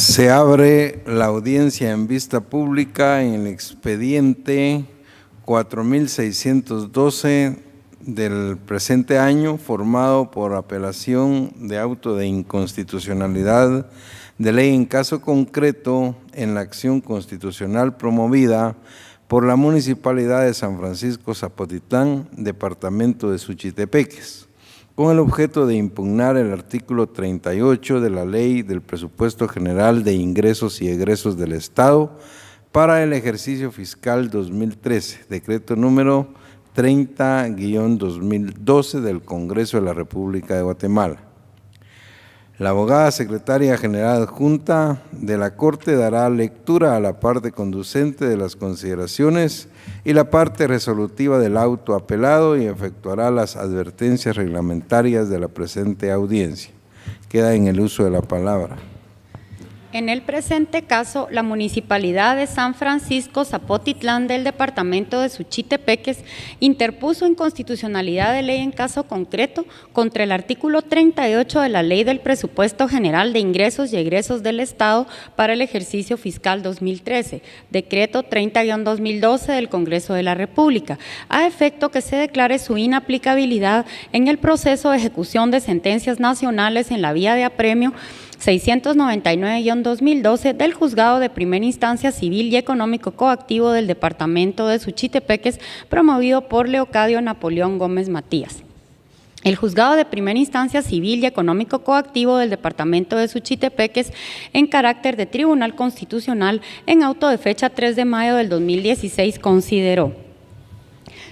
Se abre la audiencia en vista pública en el expediente 4612 del presente año, formado por apelación de auto de inconstitucionalidad de ley en caso concreto en la acción constitucional promovida por la Municipalidad de San Francisco Zapotitlán, departamento de Suchitepeques, con el objeto de impugnar el artículo 38 de la Ley del Presupuesto General de Ingresos y Egresos del Estado para el ejercicio fiscal 2013, decreto número 30-2012 del Congreso de la República de Guatemala. La abogada secretaria general adjunta de la Corte dará lectura a la parte conducente de las consideraciones y la parte resolutiva del auto apelado y efectuará las advertencias reglamentarias de la presente audiencia. Queda en el uso de la palabra. En el presente caso, la Municipalidad de San Francisco Zapotitlán del Departamento de Suchitepeques interpuso inconstitucionalidad de ley en caso concreto contra el artículo 38 de la Ley del Presupuesto General de Ingresos y Egresos del Estado para el ejercicio fiscal 2013, decreto 30-2012 del Congreso de la República, a efecto que se declare su inaplicabilidad en el proceso de ejecución de sentencias nacionales en la vía de apremio 699-2012 del Juzgado de Primera Instancia Civil y Económico Coactivo del Departamento de Suchitepeques, promovido por Leocadio Napoleón Gómez Matías. El Juzgado de Primera Instancia Civil y Económico Coactivo del Departamento de Suchitepeques, en carácter de Tribunal Constitucional, en auto de fecha 3 de mayo del 2016, consideró: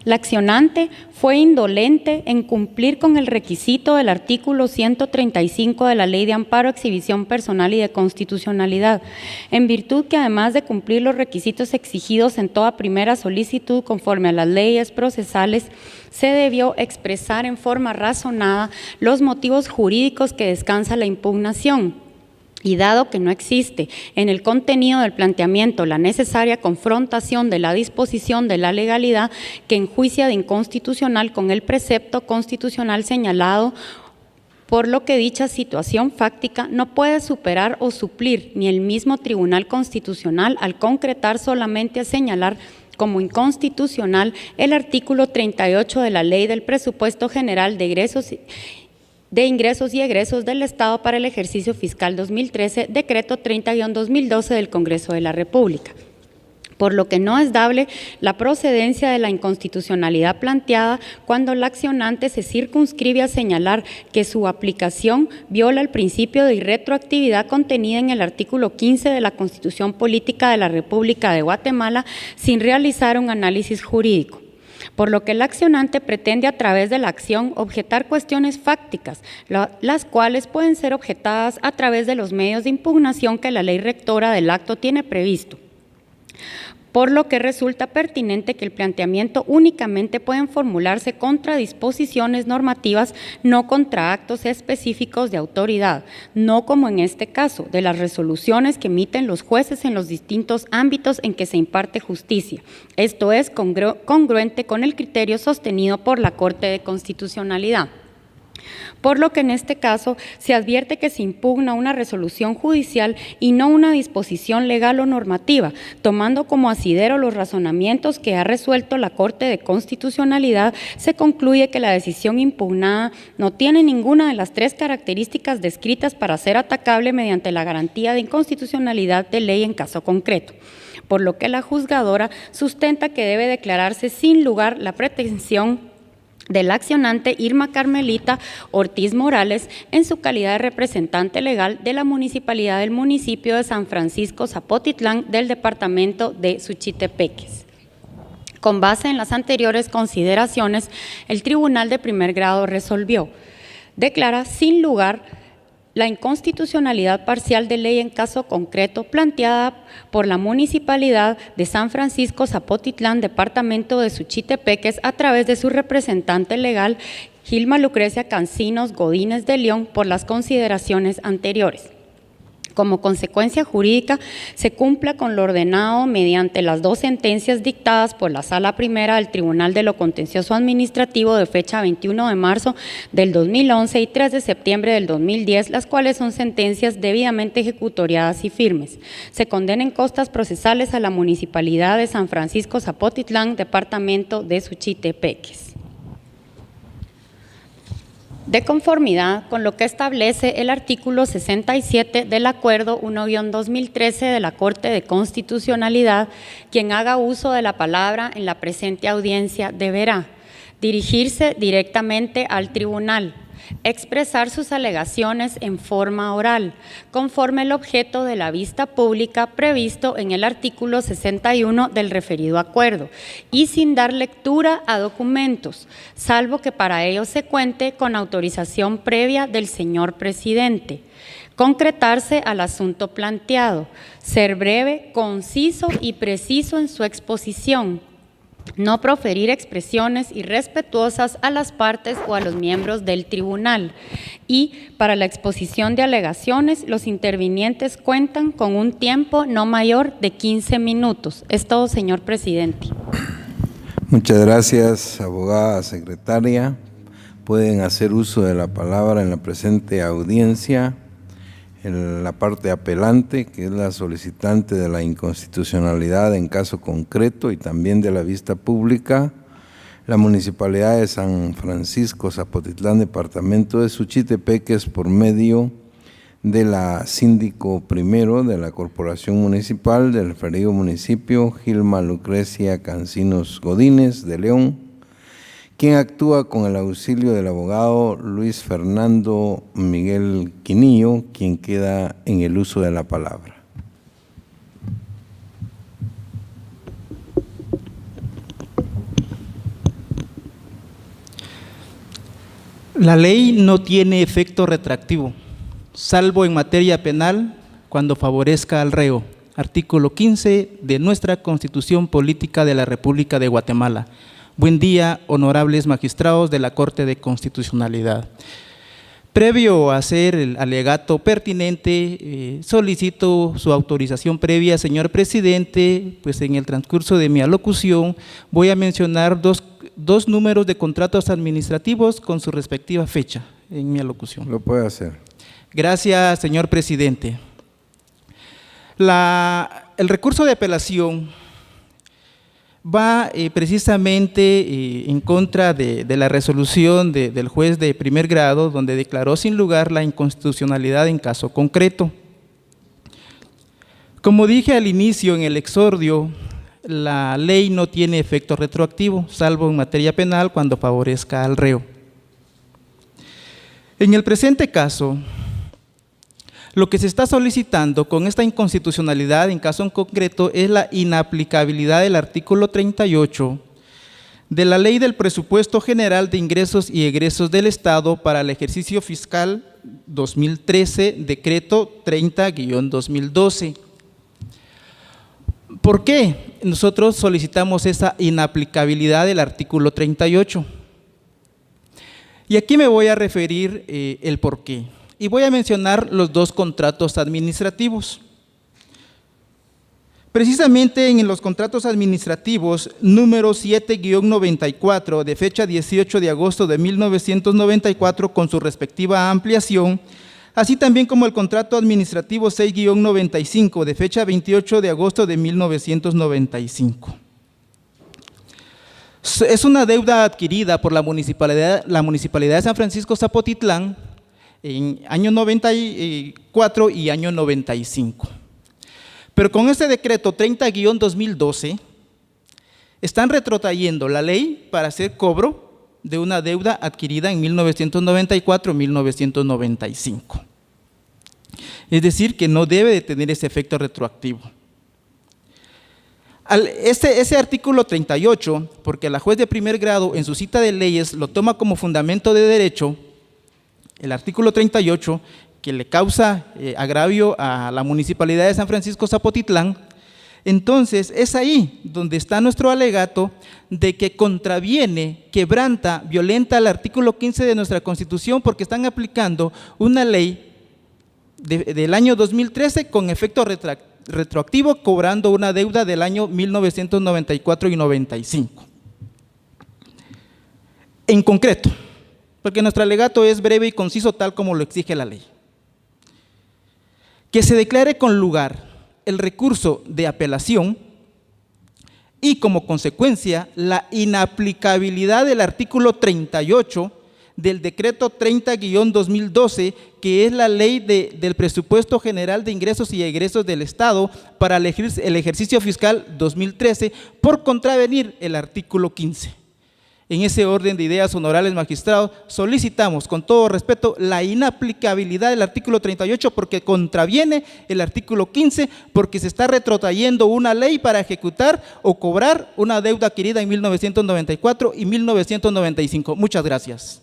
la accionante fue indolente en cumplir con el requisito del artículo 135 de la Ley de Amparo, Exhibición Personal y de Constitucionalidad, en virtud que además de cumplir los requisitos exigidos en toda primera solicitud conforme a las leyes procesales, se debió expresar en forma razonada los motivos jurídicos que descansa la impugnación. Y dado que no existe en el contenido del planteamiento la necesaria confrontación de la disposición de la legalidad que enjuicia de inconstitucional con el precepto constitucional señalado, por lo que dicha situación fáctica no puede superar o suplir ni el mismo Tribunal Constitucional al concretar solamente a señalar como inconstitucional el artículo 38 de la Ley del Presupuesto General de Ingresos y Egresos del Estado para el ejercicio fiscal 2013, decreto 30-2012 del Congreso de la República. Por lo que no es dable la procedencia de la inconstitucionalidad planteada cuando la accionante se circunscribe a señalar que su aplicación viola el principio de irretroactividad contenida en el artículo 15 de la Constitución Política de la República de Guatemala sin realizar un análisis jurídico. Por lo que el accionante pretende a través de la acción objetar cuestiones fácticas, las cuales pueden ser objetadas a través de los medios de impugnación que la ley rectora del acto tiene previsto. Por lo que resulta pertinente que el planteamiento únicamente pueden formularse contra disposiciones normativas, no contra actos específicos de autoridad, no como en este caso, de las resoluciones que emiten los jueces en los distintos ámbitos en que se imparte justicia. Esto es congruente con el criterio sostenido por la Corte de Constitucionalidad. Por lo que en este caso se advierte que se impugna una resolución judicial y no una disposición legal o normativa, tomando como asidero los razonamientos que ha resuelto la Corte de Constitucionalidad, se concluye que la decisión impugnada no tiene ninguna de las tres características descritas para ser atacable mediante la garantía de inconstitucionalidad de ley en caso concreto. Por lo que la juzgadora sustenta que debe declararse sin lugar la pretensión del accionante Irma Carmelita Ortiz Morales en su calidad de representante legal de la municipalidad del municipio de San Francisco Zapotitlán del departamento de Suchitepeques. Con base en las anteriores consideraciones, el Tribunal de Primer Grado resolvió: declara sin lugar la inconstitucionalidad parcial de ley en caso concreto planteada por la Municipalidad de San Francisco Zapotitlán, departamento de Suchitepeques, a través de su representante legal, Gilma Lucrecia Cancinos Godínez de León, por las consideraciones anteriores. Como consecuencia jurídica, se cumpla con lo ordenado mediante las 2 sentencias dictadas por la Sala Primera del Tribunal de lo Contencioso Administrativo de fecha 21 de marzo del 2011 y 3 de septiembre del 2010, las cuales son sentencias debidamente ejecutoriadas y firmes. Se condenen costas procesales a la Municipalidad de San Francisco Zapotitlán, Departamento de Suchitepeques. De conformidad con lo que establece el artículo 67 del Acuerdo 1-2013 de la Corte de Constitucionalidad, quien haga uso de la palabra en la presente audiencia deberá dirigirse directamente al tribunal, expresar sus alegaciones en forma oral, conforme el objeto de la vista pública previsto en el artículo 61 del referido acuerdo, y sin dar lectura a documentos, salvo que para ello se cuente con autorización previa del señor presidente. Concretarse al asunto planteado, ser breve, conciso y preciso en su exposición. No proferir expresiones irrespetuosas a las partes o a los miembros del tribunal. Y para la exposición de alegaciones, los intervinientes cuentan con un tiempo no mayor de 15 minutos. Es todo, señor presidente. Muchas gracias, abogada secretaria. Pueden hacer uso de la palabra en la presente audiencia en la parte apelante, que es la solicitante de la inconstitucionalidad en caso concreto y también de la vista pública, la Municipalidad de San Francisco Zapotitlán, Departamento de Suchitepeques, por medio de la síndico primero de la Corporación Municipal del referido municipio, Gilma Lucrecia Cancinos Godínez de León, quien actúa con el auxilio del abogado Luis Fernando Miguel Quinillo, quien queda en el uso de la palabra. La ley no tiene efecto retroactivo, salvo en materia penal cuando favorezca al reo. Artículo 15 de nuestra Constitución Política de la República de Guatemala. Buen día, honorables magistrados de la Corte de Constitucionalidad. Previo a hacer el alegato pertinente, solicito su autorización previa, señor presidente, pues en el transcurso de mi alocución voy a mencionar dos números de contratos administrativos con su respectiva fecha en mi alocución. Lo puede hacer. Gracias, señor presidente. El recurso de apelación va precisamente en contra de la resolución del juez de primer grado, donde declaró sin lugar la inconstitucionalidad en caso concreto. Como dije al inicio en el exordio, la ley no tiene efecto retroactivo, salvo en materia penal cuando favorezca al reo. En el presente caso, lo que se está solicitando con esta inconstitucionalidad en caso en concreto es la inaplicabilidad del artículo 38 de la Ley del Presupuesto General de Ingresos y Egresos del Estado para el ejercicio fiscal 2013, decreto 30-2012. ¿Por qué nosotros solicitamos esa inaplicabilidad del artículo 38? Y aquí me voy a referir el por qué. Y voy a mencionar los 2 contratos administrativos. Precisamente en los contratos administrativos número 7-94 de fecha 18 de agosto de 1994 con su respectiva ampliación, así también como el contrato administrativo 6-95 de fecha 28 de agosto de 1995. Es una deuda adquirida por la Municipalidad de San Francisco Zapotitlán en año 94 y año 95. Pero con este decreto 30-2012 están retrotrayendo la ley para hacer cobro de una deuda adquirida en 1994-1995. Es decir, que no debe de tener ese efecto retroactivo. Ese artículo 38, porque la juez de primer grado en su cita de leyes lo toma como fundamento de derecho, el artículo 38, que le causa agravio a la Municipalidad de San Francisco Zapotitlán, entonces es ahí donde está nuestro alegato de que contraviene, quebranta, violenta el artículo 15 de nuestra Constitución porque están aplicando una ley del año 2013 con efecto retroactivo, cobrando una deuda del año 1994 y 95. En concreto, porque nuestro alegato es breve y conciso tal como lo exige la ley. Que se declare con lugar el recurso de apelación y como consecuencia la inaplicabilidad del artículo 38 del decreto 30-2012, que es la ley del presupuesto general de ingresos y egresos del Estado para el ejercicio fiscal 2013 por contravenir el artículo 15. En ese orden de ideas, honorables magistrados, solicitamos con todo respeto la inaplicabilidad del artículo 38 porque contraviene el artículo 15, porque se está retrotrayendo una ley para ejecutar o cobrar una deuda adquirida en 1994 y 1995. Muchas gracias.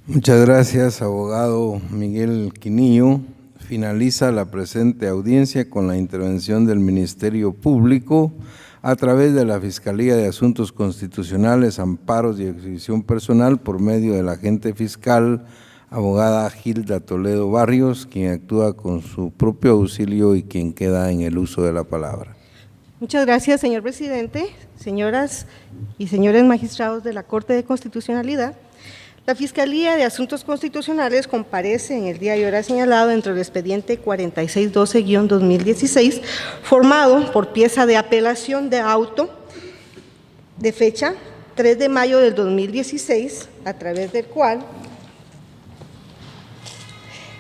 Muchas gracias, abogado Miguel Quinillo. Finaliza la presente audiencia con la intervención del Ministerio Público a través de la Fiscalía de Asuntos Constitucionales, Amparos y Exhibición Personal por medio del agente fiscal, abogada Gilda Toledo Barrios, quien actúa con su propio auxilio y quien queda en el uso de la palabra. Muchas gracias, señor presidente, señoras y señores magistrados de la Corte de Constitucionalidad. La Fiscalía de Asuntos Constitucionales comparece en el día y hora señalado dentro del expediente 4612-2016, formado por pieza de apelación de auto de fecha 3 de mayo del 2016, a través del cual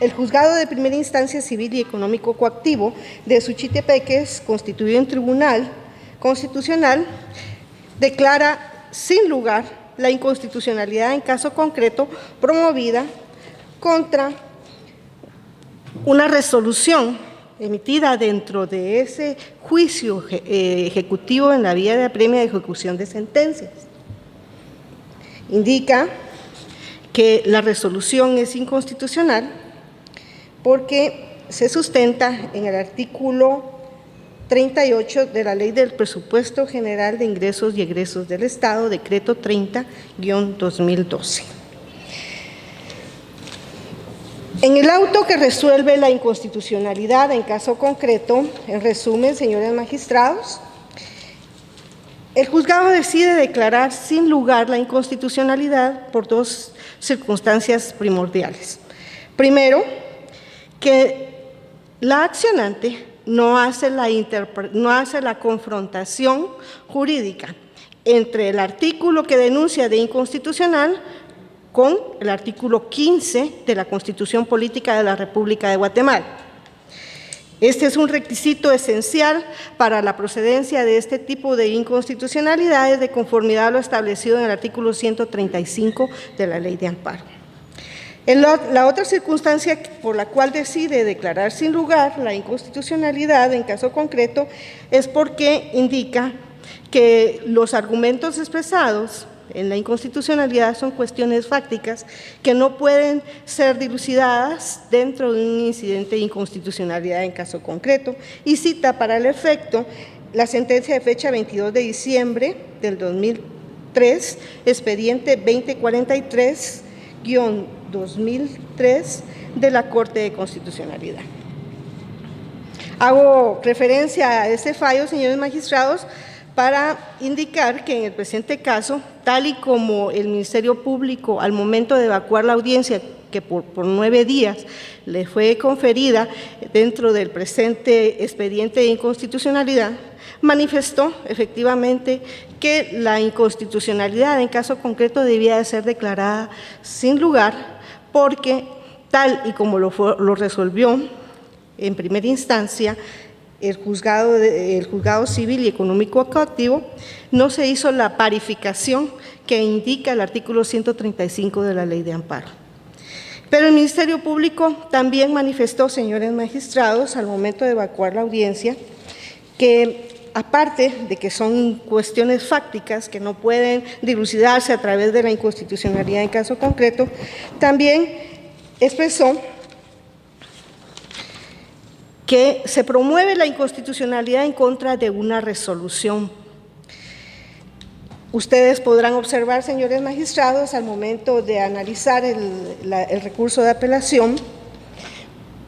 el Juzgado de Primera Instancia Civil y Económico Coactivo de Suchitepeques, constituido en Tribunal Constitucional, declara sin lugar la inconstitucionalidad en caso concreto promovida contra una resolución emitida dentro de ese juicio ejecutivo en la vía de apremio de ejecución de sentencias. Indica que la resolución es inconstitucional porque se sustenta en el artículo 38 de la Ley del Presupuesto General de Ingresos y Egresos del Estado, decreto 30-2012. En el auto que resuelve la inconstitucionalidad en caso concreto, en resumen, señores magistrados, el juzgado decide declarar sin lugar la inconstitucionalidad por dos circunstancias primordiales. Primero, que la accionante no hace la confrontación jurídica entre el artículo que denuncia de inconstitucional con el artículo 15 de la Constitución Política de la República de Guatemala. Este es un requisito esencial para la procedencia de este tipo de inconstitucionalidades de conformidad a lo establecido en el artículo 135 de la Ley de Amparo. La otra circunstancia por la cual decide declarar sin lugar la inconstitucionalidad en caso concreto es porque indica que los argumentos expresados en la inconstitucionalidad son cuestiones fácticas que no pueden ser dilucidadas dentro de un incidente de inconstitucionalidad en caso concreto, y cita para el efecto la sentencia de fecha 22 de diciembre del 2003, expediente 2043-2003 de la Corte de Constitucionalidad. Hago referencia a este fallo, señores magistrados, para indicar que en el presente caso, tal y como el Ministerio Público al momento de evacuar la audiencia, que por 9 días le fue conferida dentro del presente expediente de inconstitucionalidad, manifestó efectivamente que la inconstitucionalidad en caso concreto debía de ser declarada sin lugar, porque tal y como lo resolvió en primera instancia el juzgado civil y económico coactivo, no se hizo la parificación que indica el artículo 135 de la Ley de Amparo. Pero el Ministerio Público también manifestó, señores magistrados, al momento de evacuar la audiencia, que aparte de que son cuestiones fácticas que no pueden dilucidarse a través de la inconstitucionalidad en caso concreto, también expresó que se promueve la inconstitucionalidad en contra de una resolución. Ustedes podrán observar, señores magistrados, al momento de analizar el recurso de apelación,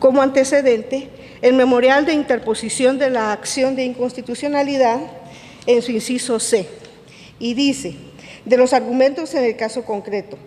como antecedente el memorial de interposición de la acción de inconstitucionalidad en su inciso C, y dice, de los argumentos en el caso concreto,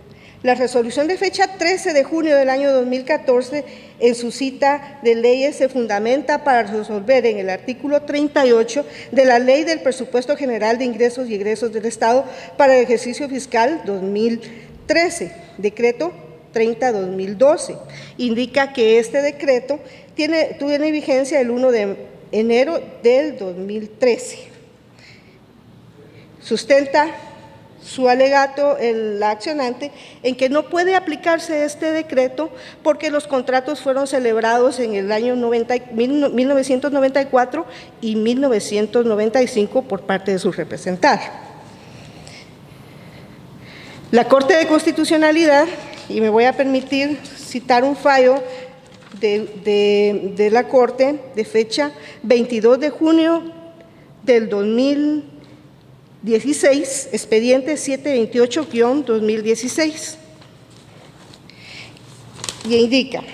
la resolución de fecha 13 de junio del año 2014 en su cita de leyes se fundamenta para resolver en el artículo 38 de la Ley del Presupuesto General de Ingresos y Egresos del Estado para el ejercicio fiscal 2013, decreto 30/2012. Indica que este decreto tiene vigencia el 1 de enero del 2013. Sustenta su alegato la accionante en que no puede aplicarse este decreto porque los contratos fueron celebrados en el año 1994 y 1995 por parte de su representada. La Corte de Constitucionalidad, y me voy a permitir citar un fallo de la Corte de fecha 22 de junio del 2016, expediente 728-2016, y indica,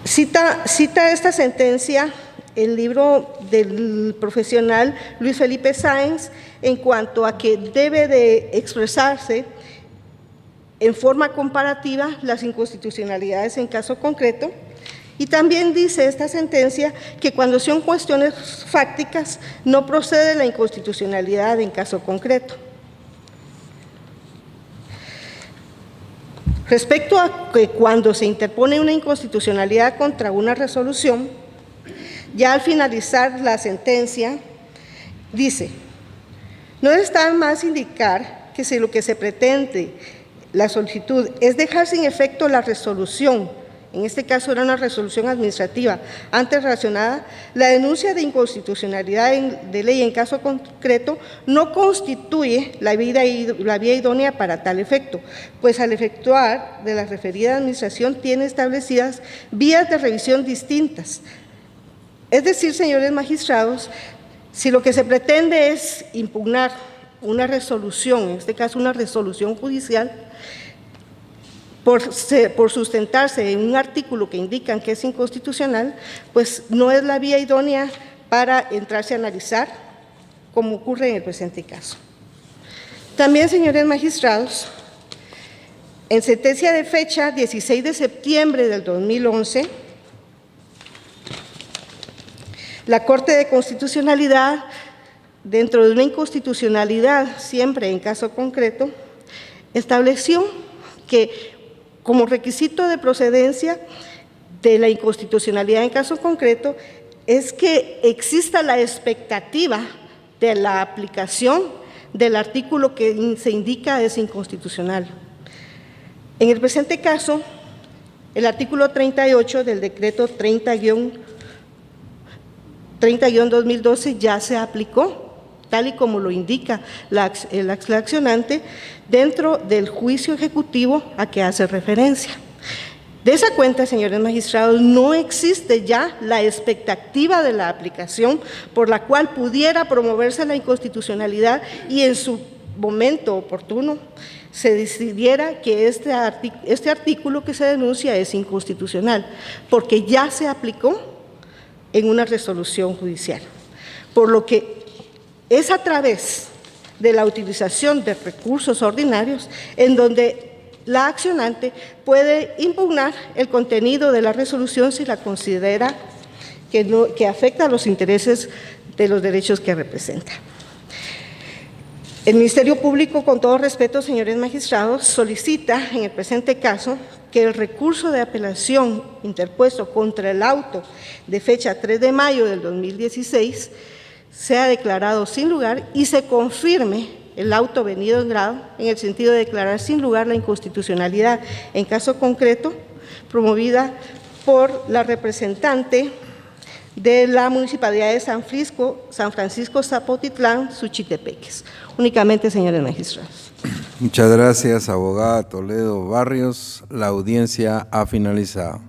cita esta sentencia el libro del profesional Luis Felipe Sáenz en cuanto a que debe de expresarse en forma comparativa las inconstitucionalidades en caso concreto. Y también dice esta sentencia que cuando son cuestiones fácticas no procede la inconstitucionalidad en caso concreto. Respecto a que cuando se interpone una inconstitucionalidad contra una resolución, ya al finalizar la sentencia, dice, no está más indicar que si lo que se pretende la solicitud es dejar sin efecto la resolución, en este caso era una resolución administrativa antes relacionada, la denuncia de inconstitucionalidad de ley en caso concreto no constituye la vía idónea para tal efecto, pues al efectuar de la referida administración tiene establecidas vías de revisión distintas. Es decir, señores magistrados, si lo que se pretende es impugnar una resolución, en este caso una resolución judicial, por sustentarse en un artículo que indican que es inconstitucional, pues no es la vía idónea para entrarse a analizar, como ocurre en el presente caso. También, señores magistrados, en sentencia de fecha 16 de septiembre del 2011, la Corte de Constitucionalidad, dentro de una inconstitucionalidad, siempre en caso concreto, estableció que como requisito de procedencia de la inconstitucionalidad en caso concreto es que exista la expectativa de la aplicación del artículo que se indica es inconstitucional. En el presente caso, el artículo 38 del decreto 30/2012 ya se aplicó, tal y como lo indica el accionante dentro del juicio ejecutivo a que hace referencia. De esa cuenta, señores magistrados, no existe ya la expectativa de la aplicación por la cual pudiera promoverse la inconstitucionalidad y en su momento oportuno se decidiera que este artículo que se denuncia es inconstitucional, porque ya se aplicó en una resolución judicial. Por lo que es a través de la utilización de recursos ordinarios en donde la accionante puede impugnar el contenido de la resolución si la considera que afecta a los intereses de los derechos que representa. El Ministerio Público, con todo respeto, señores magistrados, solicita en el presente caso que el recurso de apelación interpuesto contra el auto de fecha 3 de mayo del 2016 sea declarado sin lugar y se confirme el auto venido en grado en el sentido de declarar sin lugar la inconstitucionalidad en caso concreto promovida por la representante de la Municipalidad de San Francisco Zapotitlán, Suchitepeques. Únicamente, señores magistrados. Muchas gracias, abogada Toledo Barrios. La audiencia ha finalizado.